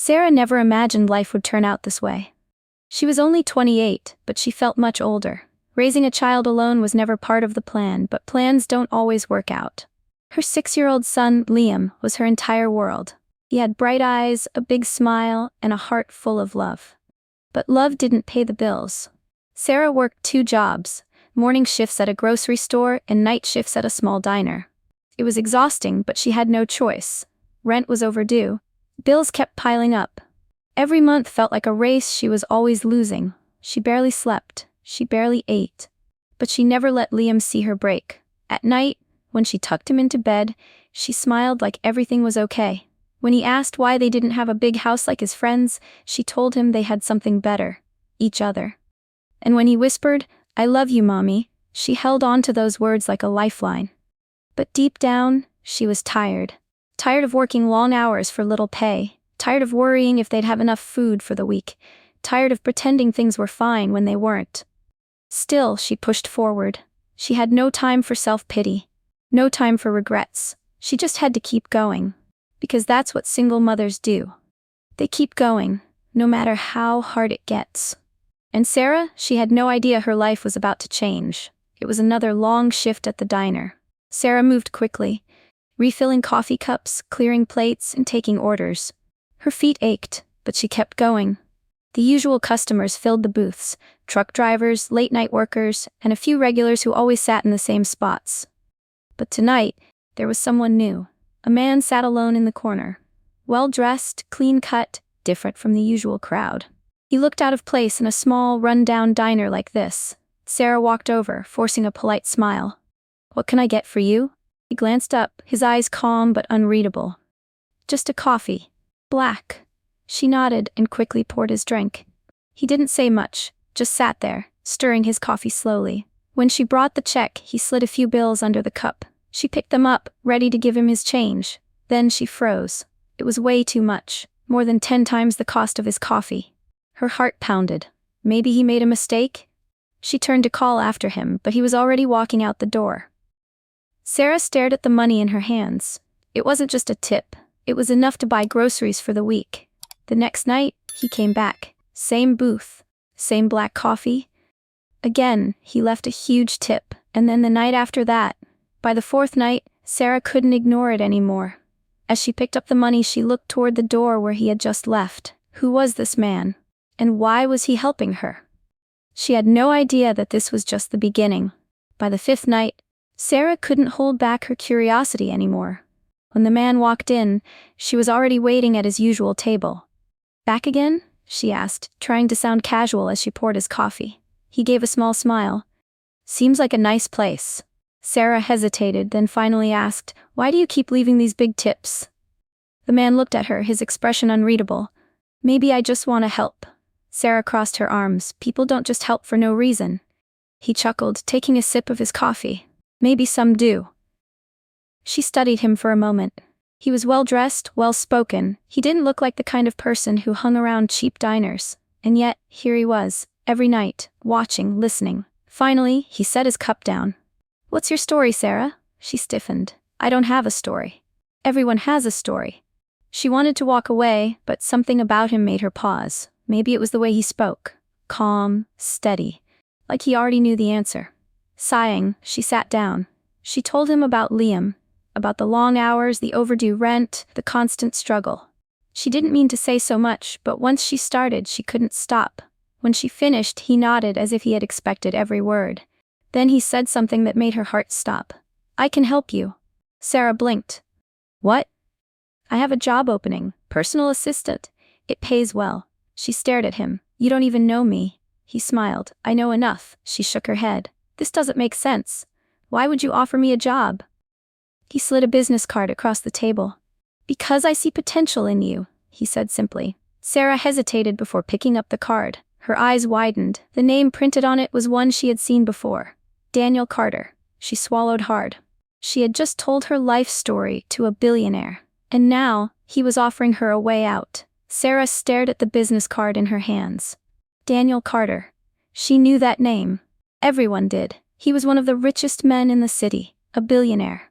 Sarah never imagined life would turn out this way. She was only 28, but she felt much older. Raising a child alone was never part of the plan, but plans don't always work out. Her 6-year-old son, Liam, was her entire world. He had bright eyes, a big smile, and a heart full of love. But love didn't pay the bills. Sarah worked 2 jobs, morning shifts at a grocery store and night shifts at a small diner. It was exhausting, but she had no choice. Rent was overdue. Bills kept piling up. Every month felt like a race she was always losing. She barely slept. She barely ate. But she never let Liam see her break. At night, when she tucked him into bed, she smiled like everything was okay. When he asked why they didn't have a big house like his friends, she told him they had something better: each other. And when he whispered, "I love you, Mommy," she held on to those words like a lifeline. But deep down, she was tired. Tired of working long hours for little pay. Tired of worrying if they'd have enough food for the week. Tired of pretending things were fine when they weren't. Still, she pushed forward. She had no time for self-pity. No time for regrets. She just had to keep going. Because that's what single mothers do. They keep going, no matter how hard it gets. And Sarah, she had no idea her life was about to change. It was another long shift at the diner. Sarah moved quickly, refilling coffee cups, clearing plates, and taking orders. Her feet ached, but she kept going. The usual customers filled the booths: truck drivers, late-night workers, and a few regulars who always sat in the same spots. But tonight, there was someone new. A man sat alone in the corner. Well-dressed, clean-cut, different from the usual crowd. He looked out of place in a small, run-down diner like this. Sarah walked over, forcing a polite smile. "What can I get for you?" He glanced up, his eyes calm but unreadable. "Just a coffee. Black." She nodded and quickly poured his drink. He didn't say much, just sat there, stirring his coffee slowly. When she brought the check, he slid a few bills under the cup. She picked them up, ready to give him his change. Then she froze. It was way too much, more than 10 times the cost of his coffee. Her heart pounded. Maybe he made a mistake? She turned to call after him, but he was already walking out the door. Sarah stared at the money in her hands. It wasn't just a tip. It was enough to buy groceries for the week. The next night, he came back. Same booth. Same black coffee. Again, he left a huge tip, and then the night after that. By the 4th night, Sarah couldn't ignore it anymore. As she picked up the money, she looked toward the door where he had just left. Who was this man? And why was he helping her? She had no idea that this was just the beginning. By the 5th night, Sarah couldn't hold back her curiosity anymore. When the man walked in, she was already waiting at his usual table. "Back again?" she asked, trying to sound casual as she poured his coffee. He gave a small smile. "Seems like a nice place." Sarah hesitated, then finally asked, "Why do you keep leaving these big tips?" The man looked at her, his expression unreadable. "Maybe I just want to help." Sarah crossed her arms. "People don't just help for no reason." He chuckled, taking a sip of his coffee. "Maybe some do." She studied him for a moment. He was well-dressed, well-spoken. He didn't look like the kind of person who hung around cheap diners. And yet, here he was, every night, watching, listening. Finally, he set his cup down. "What's your story, Sarah?" She stiffened. "I don't have a story." "Everyone has a story." She wanted to walk away, but something about him made her pause. Maybe it was the way he spoke. Calm, steady. Like he already knew the answer. Sighing, she sat down. She told him about Liam. About the long hours, the overdue rent, the constant struggle. She didn't mean to say so much, but once she started, she couldn't stop. When she finished, he nodded as if he had expected every word. Then he said something that made her heart stop. "I can help you." Sarah blinked. "What?" "I have a job opening, personal assistant. It pays well." She stared at him. "You don't even know me." He smiled. "I know enough." She shook her head. "This doesn't make sense. Why would you offer me a job?" He slid a business card across the table. "Because I see potential in you," he said simply. Sarah hesitated before picking up the card. Her eyes widened. The name printed on it was one she had seen before. Daniel Carter. She swallowed hard. She had just told her life story to a billionaire. And now, he was offering her a way out. Sarah stared at the business card in her hands. Daniel Carter. She knew that name. Everyone did. He was one of the richest men in the city, a billionaire.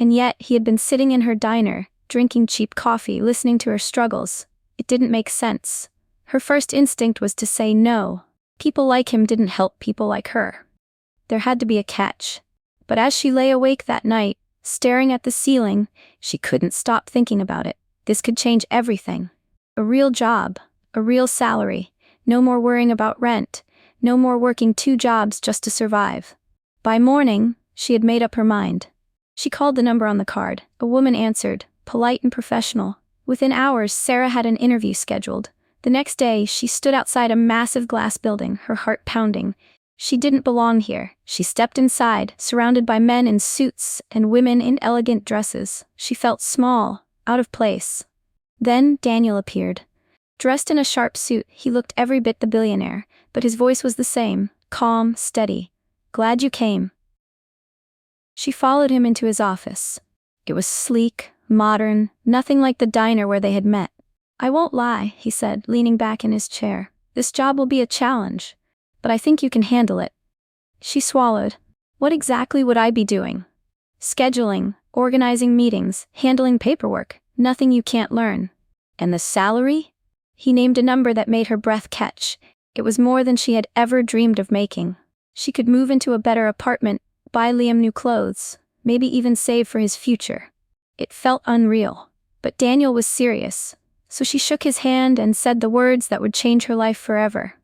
And yet, he had been sitting in her diner, drinking cheap coffee, listening to her struggles. It didn't make sense. Her first instinct was to say no. People like him didn't help people like her. There had to be a catch. But as she lay awake that night, staring at the ceiling, she couldn't stop thinking about it. This could change everything. A real job, a real salary, no more worrying about rent, no more working 2 jobs just to survive. By morning, she had made up her mind. She called the number on the card. A woman answered, polite and professional. Within hours, Sarah had an interview scheduled. The next day, she stood outside a massive glass building, her heart pounding. She didn't belong here. She stepped inside, surrounded by men in suits and women in elegant dresses. She felt small, out of place. Then Daniel appeared. Dressed in a sharp suit, he looked every bit the billionaire, but his voice was the same, calm, steady. Glad you came. She followed him into his office. It was sleek, modern, nothing like the diner where they had met. I won't lie, he said, leaning back in his chair. This job will be a challenge, but I think you can handle it. She swallowed. What exactly would I be doing? Scheduling, organizing meetings, handling paperwork, nothing you can't learn. And the salary? He named a number that made her breath catch. It was more than she had ever dreamed of making. She could move into a better apartment, buy Liam new clothes, maybe even save for his future. It felt unreal. But Daniel was serious, so she shook his hand and said the words that would change her life forever.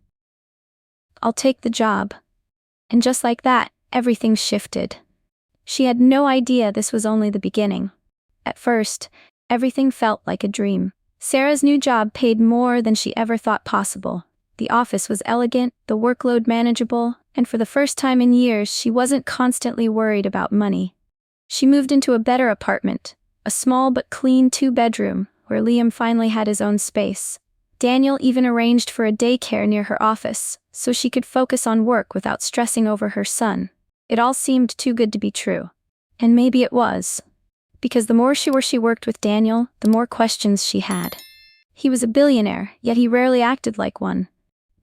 I'll take the job. And just like that, everything shifted. She had no idea this was only the beginning. At first, everything felt like a dream. Sarah's new job paid more than she ever thought possible. The office was elegant, the workload manageable, and for the first time in years she wasn't constantly worried about money. She moved into a better apartment, a small but clean 2-bedroom, where Liam finally had his own space. Daniel even arranged for a daycare near her office, so she could focus on work without stressing over her son. It all seemed too good to be true. And maybe it was. Because the more she worked with Daniel, the more questions she had. He was a billionaire, yet he rarely acted like one.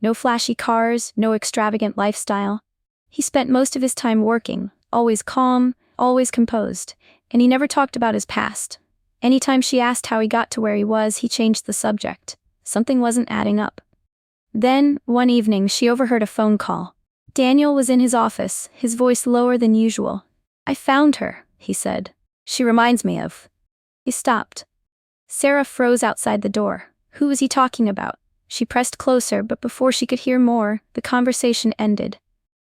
No flashy cars, no extravagant lifestyle. He spent most of his time working, always calm, always composed, and he never talked about his past. Anytime she asked how he got to where he was, he changed the subject. Something wasn't adding up. Then, one evening, she overheard a phone call. Daniel was in his office, his voice lower than usual. I found her, he said. She reminds me of. He stopped. Sarah froze outside the door. Who was he talking about? She pressed closer, but before she could hear more, the conversation ended.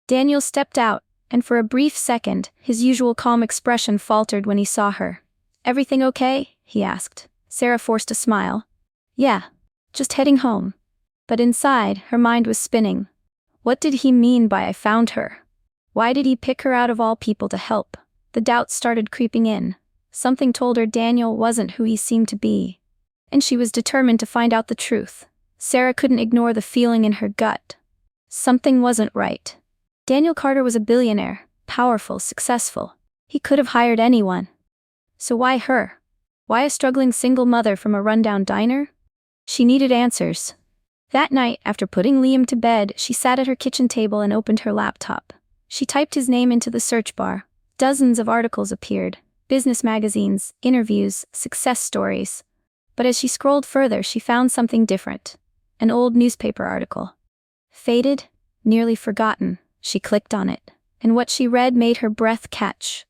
Daniel stepped out, and for a brief second, his usual calm expression faltered when he saw her. Everything okay? He asked. Sarah forced a smile. Yeah. Just heading home. But inside, her mind was spinning. What did he mean by I found her? Why did he pick her out of all people to help? The doubts started creeping in. Something told her Daniel wasn't who he seemed to be. And she was determined to find out the truth. Sarah couldn't ignore the feeling in her gut. Something wasn't right. Daniel Carter was a billionaire, powerful, successful. He could have hired anyone. So why her? Why a struggling single mother from a rundown diner? She needed answers. That night, after putting Liam to bed, she sat at her kitchen table and opened her laptop. She typed his name into the search bar. Dozens of articles appeared. Business magazines, interviews, success stories. But as she scrolled further, she found something different. An old newspaper article. Faded, nearly forgotten. She clicked on it, and what she read made her breath catch.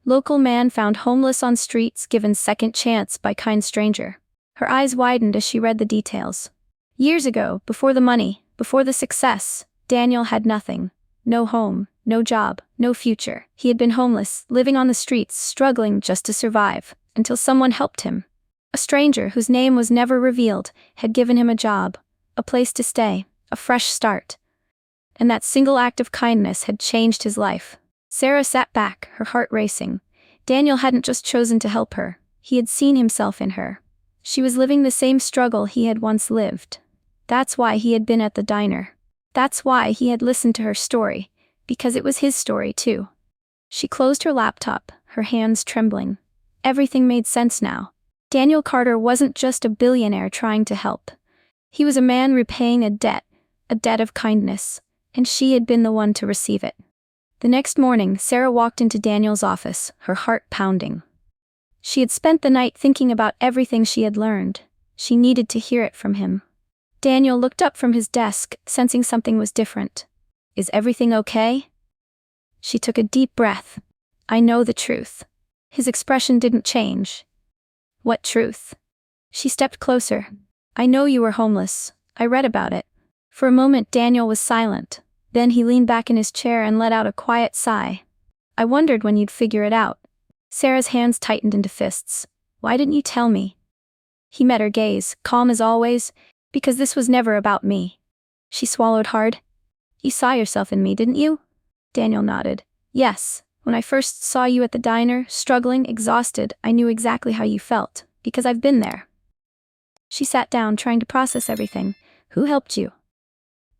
Local man found homeless on streets, given second chance by kind stranger. Her eyes widened as she read the details. Years ago, before the money, before the success, Daniel had nothing. No home, no job, no future. He had been homeless, living on the streets, struggling just to survive, until someone helped him. A stranger, whose name was never revealed, had given him a job, a place to stay, a fresh start. And that single act of kindness had changed his life. Sarah sat back, her heart racing. Daniel hadn't just chosen to help her. He had seen himself in her. She was living the same struggle he had once lived. That's why he had been at the diner. That's why he had listened to her story, because it was his story too. She closed her laptop, her hands trembling. Everything made sense now. Daniel Carter wasn't just a billionaire trying to help. He was a man repaying a debt of kindness, and she had been the one to receive it. The next morning, Sarah walked into Daniel's office, her heart pounding. She had spent the night thinking about everything she had learned. She needed to hear it from him. Daniel looked up from his desk, sensing something was different. Is everything okay? She took a deep breath. I know the truth. His expression didn't change. What truth? She stepped closer. I know you were homeless. I read about it. For a moment Daniel was silent. Then he leaned back in his chair and let out a quiet sigh. I wondered when you'd figure it out. Sarah's hands tightened into fists. Why didn't you tell me? He met her gaze, calm as always, because this was never about me. She swallowed hard. You saw yourself in me, didn't you? Daniel nodded. Yes. When I first saw you at the diner, struggling, exhausted, I knew exactly how you felt, because I've been there. She sat down, trying to process everything. Who helped you?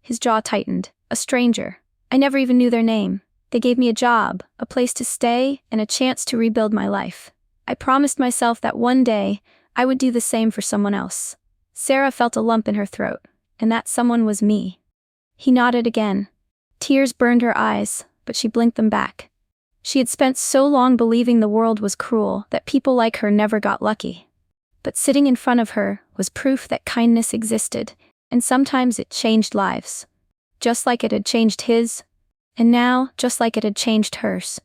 His jaw tightened. A stranger. I never even knew their name. They gave me a job, a place to stay, and a chance to rebuild my life. I promised myself that one day, I would do the same for someone else. Sarah felt a lump in her throat, and that someone was me. He nodded again. Tears burned her eyes, but she blinked them back. She had spent so long believing the world was cruel that people like her never got lucky. But sitting in front of her was proof that kindness existed, and sometimes it changed lives. Just like it had changed his, and now, just like it had changed hers.